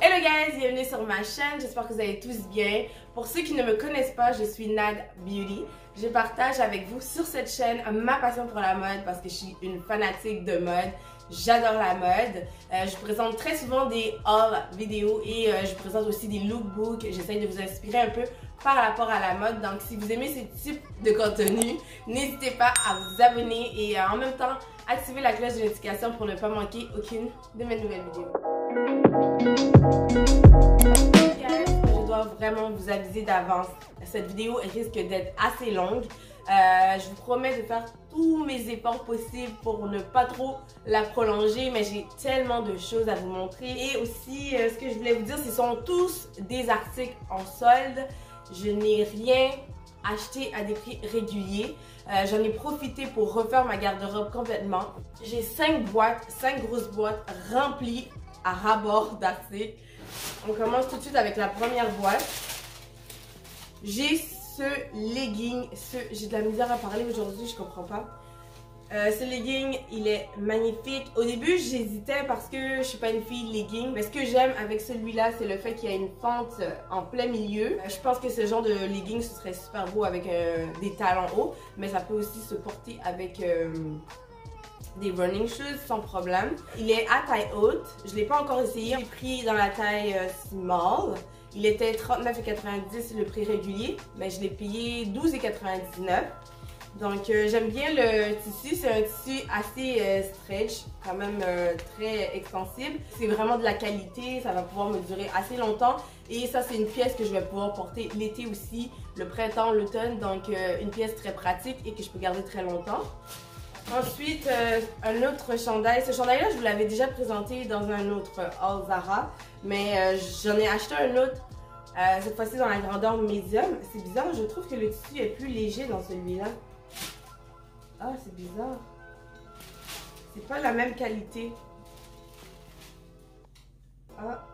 Hello guys, bienvenue sur ma chaîne, j'espère que vous allez tous bien. Pour ceux qui ne me connaissent pas, je suis Nad Beauty. Je partage avec vous sur cette chaîne ma passion pour la mode parce que je suis une fanatique de mode. J'adore la mode. Je vous présente très souvent des haul vidéos et je vous présente aussi des lookbooks. J'essaie de vous inspirer un peu par rapport à la mode. Donc si vous aimez ce type de contenu, n'hésitez pas à vous abonner et en même temps activer la cloche de notification pour ne pas manquer aucune de mes nouvelles vidéos. Je dois vraiment vous aviser d'avance. Cette vidéo risque d'être assez longue. Je vous promets de faire tous mes efforts possibles pour ne pas trop la prolonger, mais j'ai tellement de choses à vous montrer. Et aussi, ce que je voulais vous dire, ce sont tous des articles en solde. Je n'ai rien acheté à des prix réguliers. J'en ai profité pour refaire ma garde-robe complètement. J'ai 5 boîtes, 5 grosses boîtes remplies à ras-bord d'articles. On commence tout de suite avec la première boîte. J'ai ce legging, j'ai de la misère à parler aujourd'hui, je comprends pas. Ce legging, il est magnifique. Au début, j'hésitais parce que je suis pas une fille legging. Mais ce que j'aime avec celui-là, c'est le fait qu'il y a une fente en plein milieu. Je pense que ce genre de legging, ce serait super beau avec des talons hauts. Mais ça peut aussi se porter avec des running shoes sans problème. Il est à taille haute. Je l'ai pas encore essayé. J'ai pris dans la taille small. Il était 39,90 le prix régulier, mais je l'ai payé 12,99. Donc j'aime bien le tissu, c'est un tissu assez stretch, quand même très extensible. C'est vraiment de la qualité, ça va pouvoir me durer assez longtemps. Et ça c'est une pièce que je vais pouvoir porter l'été aussi, le printemps, l'automne. Donc une pièce très pratique et que je peux garder très longtemps. Ensuite, un autre chandail. Ce chandail-là, je vous l'avais déjà présenté dans un autre haul Zara. Mais j'en ai acheté un autre, cette fois-ci dans la grandeur médium. C'est bizarre, je trouve que le tissu est plus léger dans celui-là. Ah, c'est bizarre. C'est pas la même qualité. Ah,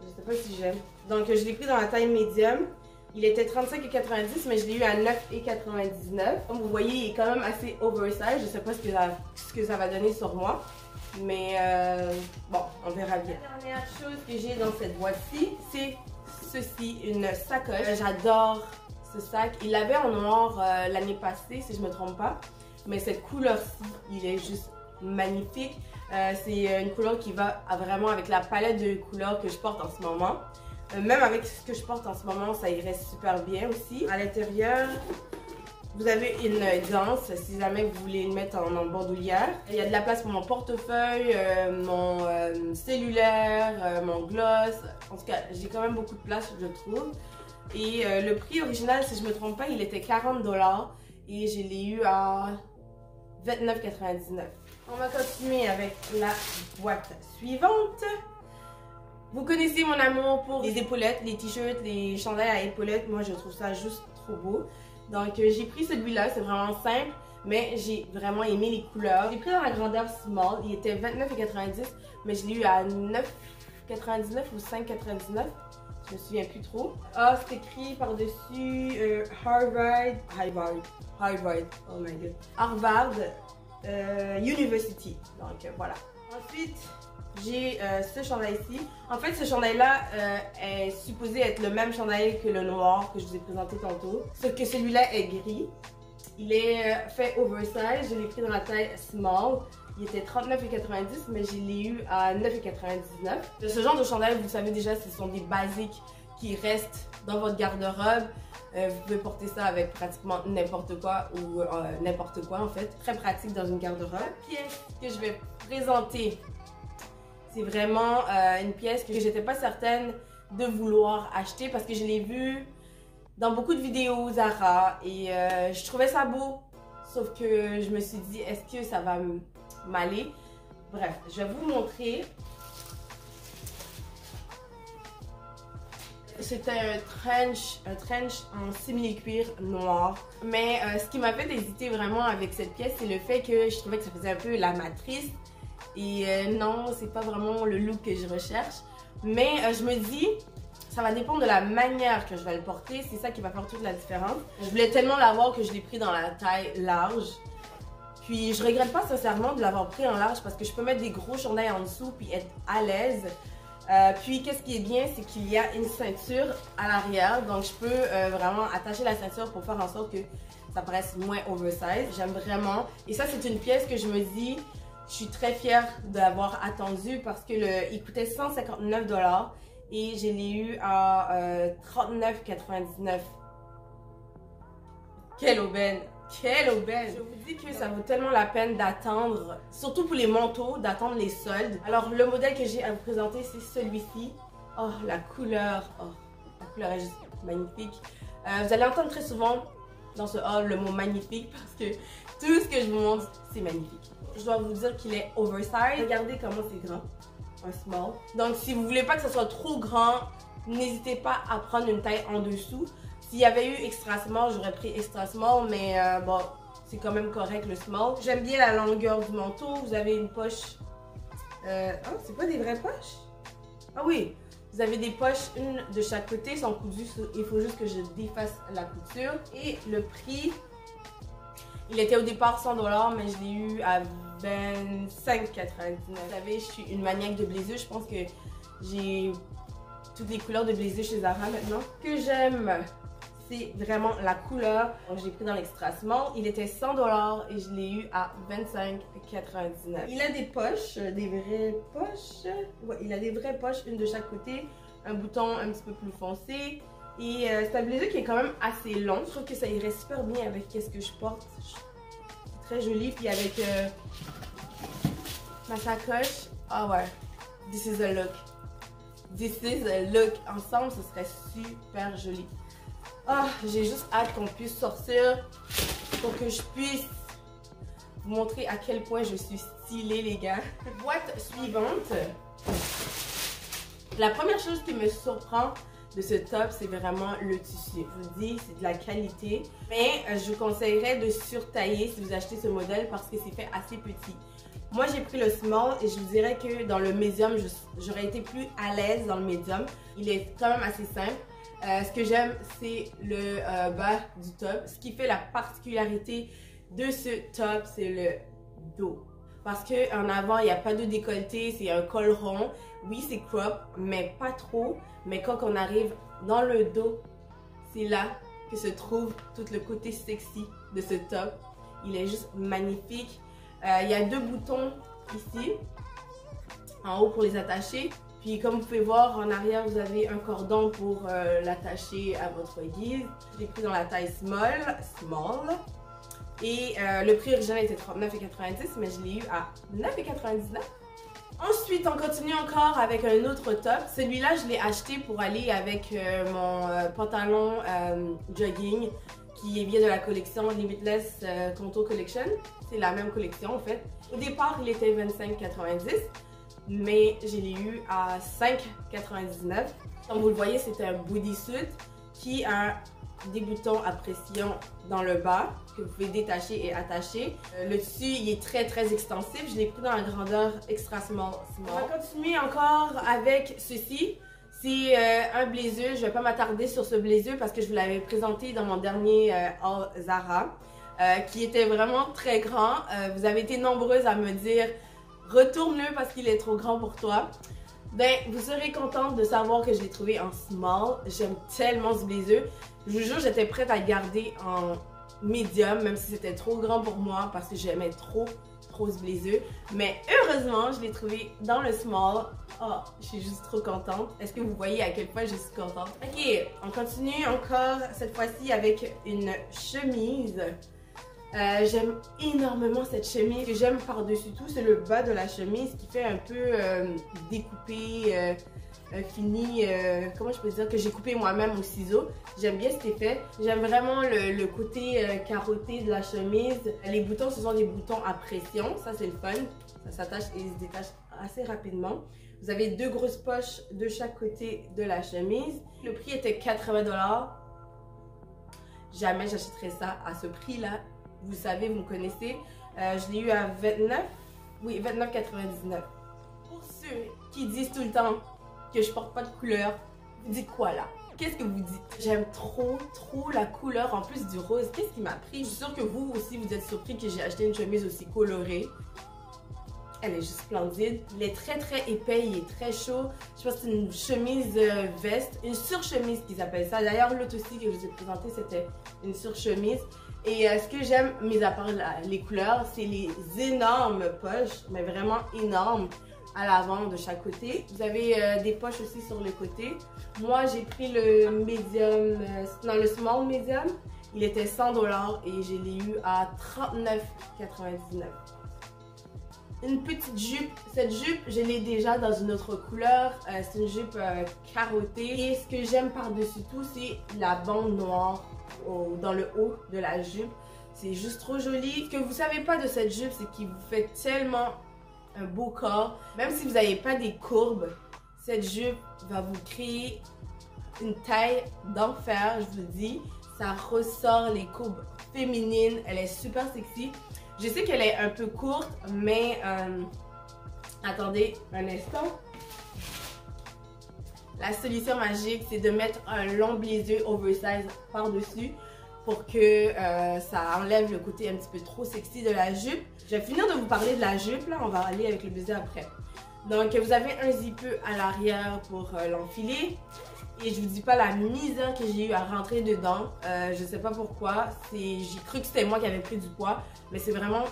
je sais pas si j'aime. Donc, je l'ai pris dans la taille médium. Il était 35,90 mais je l'ai eu à 9,99. Comme vous voyez, il est quand même assez oversize. Je sais pas ce que ça va donner sur moi. Mais bon, on verra bien. La dernière chose que j'ai dans cette boîte-ci, c'est ceci, une sacoche. J'adore ce sac. Il l'avait en noir l'année passée, si je me trompe pas. Mais cette couleur-ci, il est juste magnifique. C'est une couleur qui va vraiment avec la palette de couleurs que je porte en ce moment. Même avec ce que je porte en ce moment, ça irait super bien aussi. À l'intérieur, vous avez une ganse si jamais vous voulez le mettre en bandoulière. Il y a de la place pour mon portefeuille, mon cellulaire, mon gloss. En tout cas, j'ai quand même beaucoup de place, je trouve. Et le prix original, si je me trompe pas, il était 40 $ et je l'ai eu à 29,99. On va continuer avec la boîte suivante. Vous connaissez mon amour pour les épaulettes, les t-shirts, les chandails à épaulettes. Moi, je trouve ça juste trop beau. Donc, j'ai pris celui-là. C'est vraiment simple, mais j'ai vraiment aimé les couleurs. J'ai pris dans la grandeur small. Il était 29,90, mais je l'ai eu à 9,99 ou 5,99. Je me souviens plus trop. Ah, c'est écrit par-dessus Harvard, oh my god. Harvard University. Donc, voilà. Ensuite, j'ai ce chandail-ci. En fait, ce chandail-là est supposé être le même chandail que le noir que je vous ai présenté tantôt. Sauf que celui-là est gris. Il est fait oversize. Je l'ai pris dans la taille small. Il était 39,90 mais je l'ai eu à 9,99. Ce genre de chandail, vous savez déjà, ce sont des basiques qui restent dans votre garde-robe. Vous pouvez porter ça avec pratiquement n'importe quoi ou n'importe quoi en fait. Très pratique dans une garde-robe. La pièce que je vais présenter, c'est vraiment une pièce que j'étais pas certaine de vouloir acheter parce que je l'ai vue dans beaucoup de vidéos Zara et je trouvais ça beau. Sauf que je me suis dit, est-ce que ça va m'aller? Bref, je vais vous montrer. C'était un trench en simili-cuir noir. Mais ce qui m'a fait hésiter vraiment avec cette pièce, c'est le fait que je trouvais que ça faisait un peu la matrice. Et non, c'est pas vraiment le look que je recherche. Mais je me dis, ça va dépendre de la manière que je vais le porter. C'est ça qui va faire toute la différence. Je voulais tellement l'avoir que je l'ai pris dans la taille large. Puis je regrette pas sincèrement de l'avoir pris en large parce que je peux mettre des gros chandails en dessous puis être à l'aise. Puis qu'est-ce qui est bien, c'est qu'il y a une ceinture à l'arrière, donc je peux vraiment attacher la ceinture pour faire en sorte que ça paraisse moins oversize. J'aime vraiment. Et ça, c'est une pièce que je me dis, je suis très fière d'avoir attendu parce que il coûtait 159 $ et je l'ai eu à 39,99 $. Quelle aubaine! Quelle aubaine! Je vous dis que ça vaut tellement la peine d'attendre, surtout pour les manteaux, d'attendre les soldes. Alors le modèle que j'ai à vous présenter, c'est celui-ci. Oh, la couleur est juste magnifique. Vous allez entendre très souvent dans ce haul le mot magnifique parce que tout ce que je vous montre, c'est magnifique. Je dois vous dire qu'il est oversize. Regardez comment c'est grand, un small. Donc si vous voulez pas que ce soit trop grand, n'hésitez pas à prendre une taille en dessous. S'il y avait eu extra small, j'aurais pris extra small, mais bon, c'est quand même correct le small. J'aime bien la longueur du manteau. Vous avez une poche. Oh, c'est pas des vraies poches? Ah oui, vous avez des poches, une de chaque côté, sont cousues. Il faut juste que je défasse la couture. Et le prix, il était au départ 100 $, mais je l'ai eu à 25,99 $. Vous savez, je suis une maniaque de blazer. Je pense que j'ai toutes les couleurs de blazer chez Zara maintenant. Ce que j'aime, c'est vraiment la couleur. Je l'ai pris dans l'extra small. Il était 100 $ et je l'ai eu à 25,99 $. Il a des poches, des vraies poches. Ouais, il a des vraies poches, une de chaque côté. Un bouton un petit peu plus foncé. Et c'est un blazer qui est quand même assez long. Je trouve que ça irait super bien avec ce que je porte. C'est très joli. Puis avec ma sacoche. Ah ouais, this is a look. This is a look. Ensemble, ce serait super joli. Ah, j'ai juste hâte qu'on puisse sortir pour que je puisse vous montrer à quel point je suis stylée, les gars. Boîte suivante. La première chose qui me surprend de ce top, c'est vraiment le tissu. Je vous dis, c'est de la qualité. Mais je vous conseillerais de surtailler si vous achetez ce modèle parce que c'est fait assez petit. Moi, j'ai pris le small et je vous dirais que dans le medium, j'aurais été plus à l'aise dans le medium. Il est quand même assez simple. Ce que j'aime, c'est le bas du top. Ce qui fait la particularité de ce top, c'est le dos. Parce qu'en avant, il n'y a pas de décolleté, c'est un col rond. Oui, c'est crop, mais pas trop. Mais quand on arrive dans le dos, c'est là que se trouve tout le côté sexy de ce top. Il est juste magnifique. Il y a deux boutons ici, en haut pour les attacher. Puis comme vous pouvez voir, en arrière, vous avez un cordon pour l'attacher à votre guise. Je l'ai pris dans la taille small. Et le prix original était 39,90 $, mais je l'ai eu à 9,99 $. Ensuite, on continue encore avec un autre top. Celui-là, je l'ai acheté pour aller avec mon pantalon jogging qui vient de la collection Limitless Contour Collection. C'est la même collection en fait. Au départ, il était 25,90 $, mais je l'ai eu à 5,99 $. Comme vous le voyez, c'est un bodysuit qui a des boutons à pression dans le bas que vous pouvez détacher et attacher. Le tissu, il est très extensif. Je l'ai pris dans la grandeur extra small. On va continuer encore avec ceci. C'est un blazer. Je ne vais pas m'attarder sur ce blazer parce que je vous l'avais présenté dans mon dernier haul Zara, qui était vraiment très grand. Vous avez été nombreuses à me dire « Retourne-le parce qu'il est trop grand pour toi ». Ben, vous serez contente de savoir que je l'ai trouvé en small. J'aime tellement ce blazer. Je vous jure, j'étais prête à le garder en medium, même si c'était trop grand pour moi parce que j'aimais trop ce blazer. Mais heureusement, je l'ai trouvé dans le small. Oh, je suis juste trop contente. Est-ce que vous voyez à quel point je suis contente? Ok, on continue encore cette fois-ci avec une chemise. J'aime énormément cette chemise. Ce que j'aime par-dessus tout, c'est le bas de la chemise qui fait un peu découpé, fini, comment je peux dire, que j'ai coupé moi-même au ciseau. J'aime bien cet effet. J'aime vraiment le côté carotté de la chemise. Les boutons, ce sont des boutons à pression. Ça, c'est le fun. Ça s'attache et se détache assez rapidement. Vous avez deux grosses poches de chaque côté de la chemise. Le prix était 80 $. Jamais j'achèterais ça à ce prix-là. Vous savez, vous me connaissez. Je l'ai eu à 29,99 $. Pour ceux qui disent tout le temps que je porte pas de couleur, vous dites quoi là? Qu'est-ce que vous dites? J'aime trop la couleur en plus du rose. Qu'est-ce qui m'a pris? Je suis sûre que vous aussi, vous êtes surpris que j'ai acheté une chemise aussi colorée. elle est juste splendide. Il est très épais, il est très chaud. Je pense que c'est une chemise veste, une surchemise qu'ils appellent ça. D'ailleurs, l'autre aussi que je vous ai présenté, c'était une surchemise. Et ce que j'aime, mis à part les couleurs, c'est les énormes poches, mais vraiment énormes, à l'avant de chaque côté. Vous avez des poches aussi sur le côté. Moi, j'ai pris le medium, non, le small medium. Il était 100 $ et je l'ai eu à 39,99 $. Une petite jupe. Cette jupe, je l'ai déjà dans une autre couleur. C'est une jupe carottée. Et ce que j'aime par-dessus tout, c'est la bande noire dans le haut de la jupe. C'est juste trop joli. Ce que vous savez pas de cette jupe, c'est qu'il vous fait tellement un beau corps. Même si vous n'avez pas des courbes, cette jupe va vous créer une taille d'enfer, je vous le dis. Ça ressort les courbes féminines. Elle est super sexy. Je sais qu'elle est un peu courte, mais attendez un instant. La solution magique, c'est de mettre un long blazer oversize par-dessus pour que ça enlève le côté un petit peu trop sexy de la jupe. Je vais finir de vous parler de la jupe, là, on va aller avec le blazer après. Donc, vous avez un zippeux à l'arrière pour l'enfiler. Et je vous dis pas la misère que j'ai eu à rentrer dedans. Je sais pas pourquoi. J'ai cru que c'était moi qui avais pris du poids. Mais c'est vraiment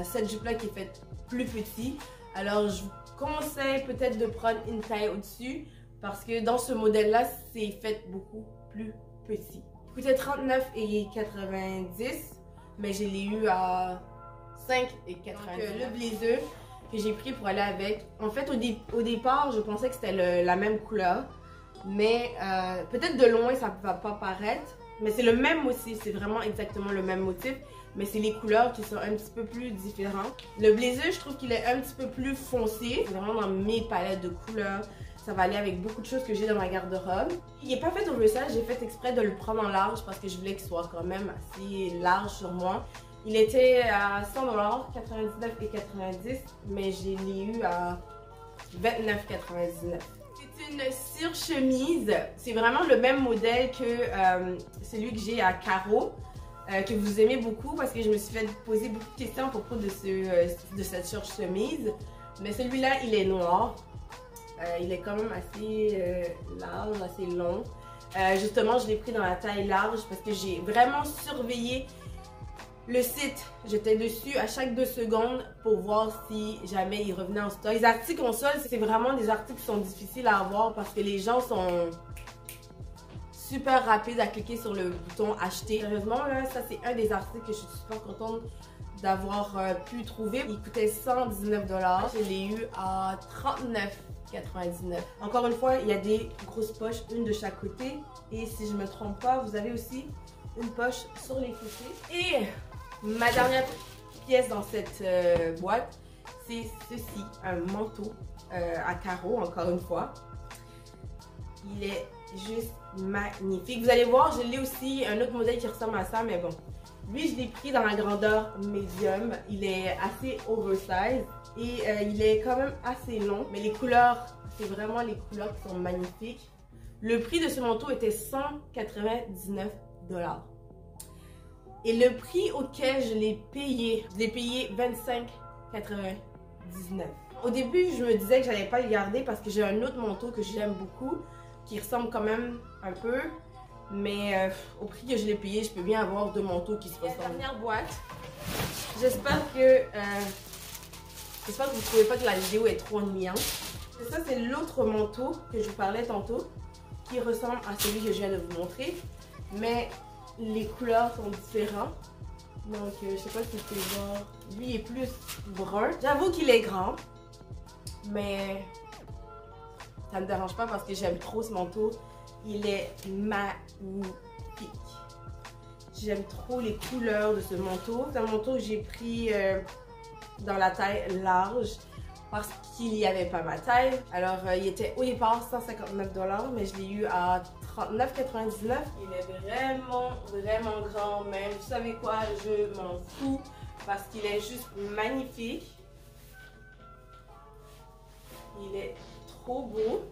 cette jupe-là qui est faite plus petite. Alors, je vous conseille peut-être de prendre une taille au-dessus. Parce que dans ce modèle-là, c'est fait beaucoup plus petit. Il coûtait 39,90 $, mais je l'ai eu à 5,99 $. Le blazer que j'ai pris pour aller avec. En fait, au départ, je pensais que c'était la même couleur. Mais peut-être de loin, ça ne va pas paraître. Mais c'est le même motif, c'est vraiment exactement le même motif. Mais c'est les couleurs qui sont un petit peu plus différentes. Le blazer, je trouve qu'il est un petit peu plus foncé. C'est vraiment dans mes palettes de couleurs. Ça va aller avec beaucoup de choses que j'ai dans ma garde-robe. Il n'est pas fait oversize, j'ai fait exprès de le prendre en large parce que je voulais qu'il soit quand même assez large sur moi. Il était à 100 $, 99,90 $, mais je l'ai eu à 29,99 $. C'est une surchemise. C'est vraiment le même modèle que celui que j'ai à carreaux, que vous aimez beaucoup parce que je me suis fait poser beaucoup de questions à propos de cette surchemise. Mais celui-là, il est noir. Il est quand même assez large, assez long. Justement, je l'ai pris dans la taille large parce que j'ai vraiment surveillé le site. J'étais dessus à chaque 2 secondes pour voir si jamais il revenait en stock. Les articles en solde, c'est vraiment des articles qui sont difficiles à avoir parce que les gens sont super rapides à cliquer sur le bouton acheter. Sérieusement, là, ça c'est un des articles que je suis super contente d'avoir pu trouver. Il coûtait 119 $. Je l'ai eu à 39,99 $. Encore une fois, il y a des grosses poches, une de chaque côté. Et si je ne me trompe pas, vous avez aussi une poche sur les côtés. Et ma dernière pièce dans cette boîte, c'est ceci, un manteau à carreaux, encore une fois. Il est juste magnifique. Vous allez voir, je l'ai aussi, un autre modèle qui ressemble à ça, mais bon. Lui, je l'ai pris dans la grandeur medium. Il est assez oversize et il est quand même assez long. Mais les couleurs, c'est vraiment les couleurs qui sont magnifiques. Le prix de ce manteau était 199 $. Et le prix auquel je l'ai payé 25,99 $. Au début, je me disais que j'allais pas le garder parce que j'ai un autre manteau que j'aime beaucoup, qui ressemble quand même un peu. Mais au prix que je l'ai payé, je peux bien avoir 2 manteaux qui se ressemblent. La dernière boîte. J'espère que vous ne trouvez pas que la vidéo est trop ennuyante. Et ça, c'est l'autre manteau que je vous parlais tantôt, qui ressemble à celui que je viens de vous montrer. Mais les couleurs sont différentes. Donc, je sais pas si c'est genre... Lui est plus brun. J'avoue qu'il est grand. Mais ça me dérange pas parce que j'aime trop ce manteau. Il est magnifique. J'aime trop les couleurs de ce manteau. C'est un manteau que j'ai pris dans la taille large parce qu'il n'y avait pas ma taille. Alors, il était au départ 159 $, mais je l'ai eu à 39,99 $. Il est vraiment grand, mais vous savez quoi? Je m'en fous parce qu'il est juste magnifique. Il est trop beau.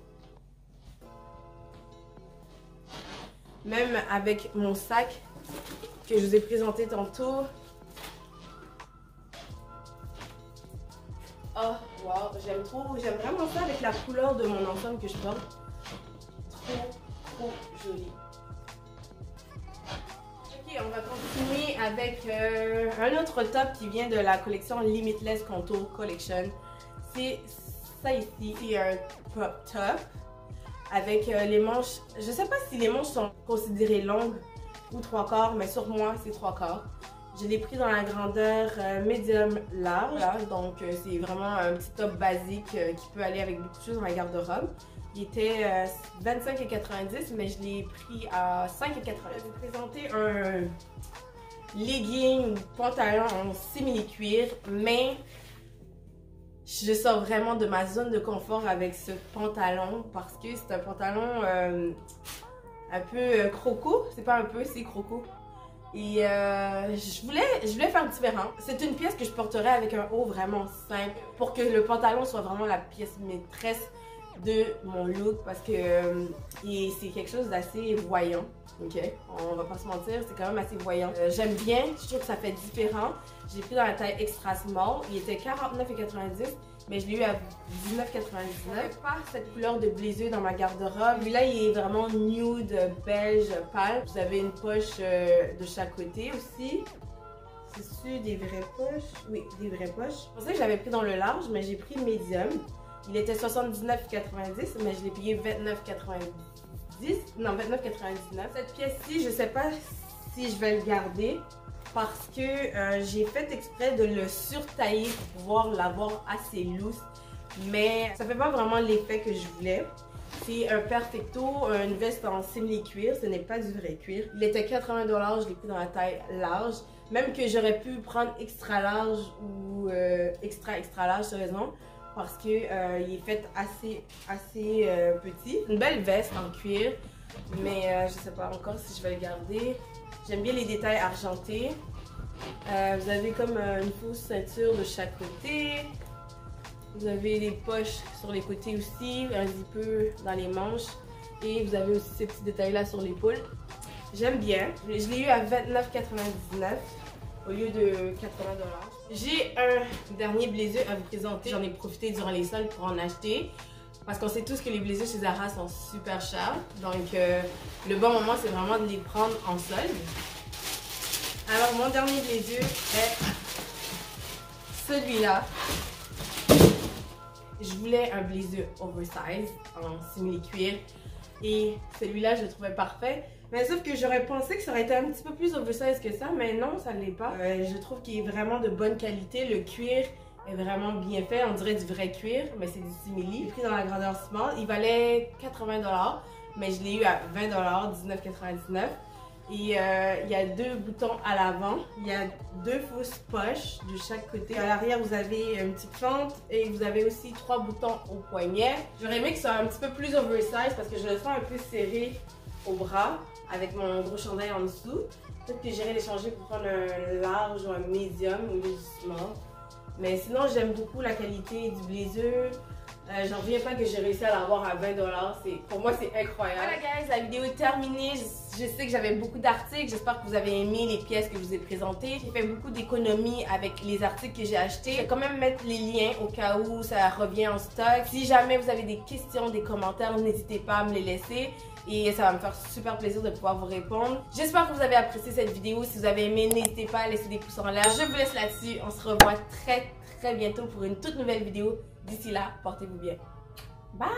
Même avec mon sac que je vous ai présenté tantôt. Oh J'aime trop, j'aime vraiment ça avec la couleur de mon ensemble que je porte. Trop joli. Ok, on va continuer avec un autre top qui vient de la collection Limitless Contour Collection. C'est ça ici, c'est un crop top avec les manches. Je sais pas si les manches sont considérées longues ou 3/4, mais sur moi c'est 3/4. Je l'ai pris dans la grandeur médium large, voilà, donc c'est vraiment un petit top basique qui peut aller avec beaucoup de choses dans ma garde-robe. Il était 25,90 mais je l'ai pris à 5,90. Je vais vous présenter un legging pantalon en simili-cuir, mais je sors vraiment de ma zone de confort avec ce pantalon parce que c'est un pantalon un peu croco, c'est pas un peu, c'est croco. Et je voulais faire différent. C'est une pièce que je porterais avec un haut vraiment simple pour que le pantalon soit vraiment la pièce maîtresse de mon look parce que c'est quelque chose d'assez voyant. Ok, on va pas se mentir, c'est quand même assez voyant. J'aime bien, je trouve que ça fait différent. Je l'ai pris dans la taille extra small. Il était 49,90 mais je l'ai eu à 19,99. Pas cette couleur de blazer dans ma garde-robe. Lui là, il est vraiment nude, beige, pâle. Vous avez une poche de chaque côté aussi. C'est-tu des vraies poches? Oui, des vraies poches. Je pensais que je l'avais pris dans le large, mais j'ai pris le medium. Il était 79,90 mais je l'ai payé 29,90. Non, 29,99. Cette pièce-ci, je sais pas si je vais le garder parce que j'ai fait exprès de le surtailler pour pouvoir l'avoir assez loose, mais ça fait pas vraiment l'effet que je voulais. C'est un perfecto, une veste en simili-cuir, ce n'est pas du vrai cuir. Il était 80 $, je l'ai pris dans la taille large, même que j'aurais pu prendre extra large ou extra large, sérieusement, parce que il est fait assez petit. Une belle veste en cuir, mais je sais pas encore si je vais le garder. J'aime bien les détails argentés. Vous avez comme une fausse ceinture de chaque côté. Vous avez les poches sur les côtés aussi, un peu dans les manches. Et vous avez aussi ces petits détails là sur l'épaule. J'aime bien. Je l'ai eu à 29,99 au lieu de 80 $. J'ai un dernier blazer à vous présenter. J'en ai profité durant les soldes pour en acheter. Parce qu'on sait tous que les blazers chez Zara sont super chers. Donc, le bon moment, c'est vraiment de les prendre en solde. Alors, mon dernier blazer est celui-là. Je voulais un blazer oversize en simili-cuir. Et celui-là, je le trouvais parfait. Mais sauf que j'aurais pensé que ça aurait été un petit peu plus oversize que ça. Mais non, ça ne l'est pas. Je trouve qu'il est vraiment de bonne qualité. Le cuir est vraiment bien fait, on dirait du vrai cuir, mais c'est du simili. J'ai pris dans la grandeur small, il valait 80 $, mais je l'ai eu à 20 $, 19,99 Et il y a deux boutons à l'avant, il y a deux fausses poches de chaque côté. À l'arrière, vous avez une petite fente et vous avez aussi 3 boutons au poignet. J'aurais aimé que ce soit un petit peu plus oversize parce que je le sens un peu serré au bras avec mon gros chandail en dessous. Peut-être que j'irai les changer pour prendre un large ou un medium au lieu du small. Mais sinon, j'aime beaucoup la qualité du blazer. J'en reviens pas que j'ai réussi à l'avoir à 20 $. Pour moi, c'est incroyable. Voilà, guys, la vidéo est terminée. Je sais que j'avais beaucoup d'articles. J'espère que vous avez aimé les pièces que je vous ai présentées. J'ai fait beaucoup d'économies avec les articles que j'ai achetés. Je vais quand même mettre les liens au cas où ça revient en stock. Si jamais vous avez des questions, des commentaires, n'hésitez pas à me les laisser. Et ça va me faire super plaisir de pouvoir vous répondre. J'espère que vous avez apprécié cette vidéo. Si vous avez aimé, n'hésitez pas à laisser des pouces en l'air. Je vous laisse là-dessus. On se revoit très bientôt pour une toute nouvelle vidéo. D'ici là, portez-vous bien. Bye!